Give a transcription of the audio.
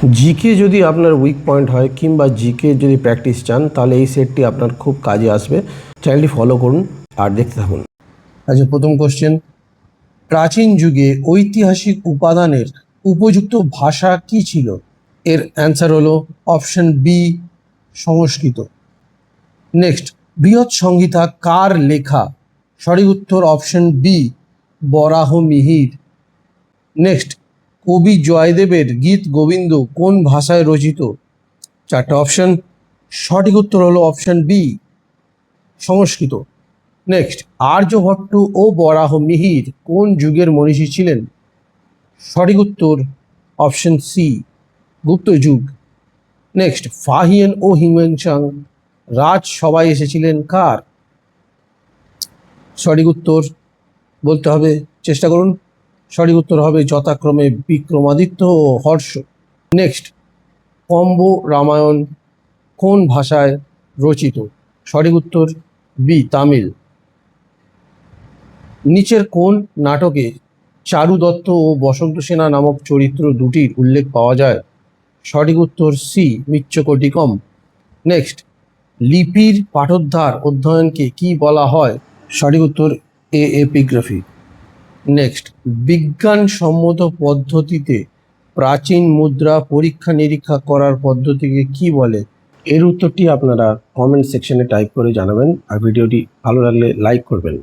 GK যদি আপনার weak point হয় কিংবা জিকে যদি প্র্যাকটিস চান তাহলে এই সেটটি আপনার খুব কাজে আসবে। চ্যানেলটি ফলো করুন আর দেখতে থাকুন। আচ্ছা, প্রথম কোশ্চেন, প্রাচীন যুগে ঐতিহাসিক উপাদানের উপযুক্ত ভাষা কি ছিল? এর অ্যান্সার হলো অপশন বি, সংস্কৃত। নেক্সট, বৃহৎ সংহিতা কার লেখা? সঠিক উত্তর অপশন বি, বরাহ মিহির। নেক্সট, কবি জয়দেবের গীত গোবিন্দ কোন ভাষায় রচিত? চারটা অপশন, সঠিক উত্তর হলো অপশন বি, সংস্কৃত। নেক্সট, আর্যভট্ট ও বরাহ মিহির কোন যুগের মনীষী ছিলেন? সঠিক উত্তর অপশন সি, গুপ্ত যুগ। নেক্সট, ফাহিয়েন ও হিউয়েনসাং রাজসভায় এসেছিলেন কার? সঠিক উত্তর বলতে হবে, চেষ্টা করুন। সঠিক উত্তর হবে যথাক্রমে বিক্রমাদিত্য ও হর্ষ। নেক্সট, কম্ব রামায়ণ কোন ভাষায় রচিত? সঠিক উত্তর বি, তামিল। নিচের কোন নাটকে চারু দত্ত ও বসন্ত সেনা নামক চরিত্র দুটির উল্লেখ পাওয়া যায়? সঠিক উত্তর সি, মৃচ্ছকটিকম। নেক্সট, লিপির পাঠোদ্ধার অধ্যয়নকে কি বলা হয়? সঠিক উত্তর এ, এপিগ্রাফি। নেক্সট, বিজ্ঞানসম্মত পদ্ধতিতে প্রাচীন মুদ্রা পরীক্ষা নিরীক্ষা করার পদ্ধতিকে কি বলে? এর উত্তরটি আপনারা কমেন্ট সেকশনে টাইপ করে জানাবেন আর ভিডিওটি ভালো লাগলে লাইক করবেন।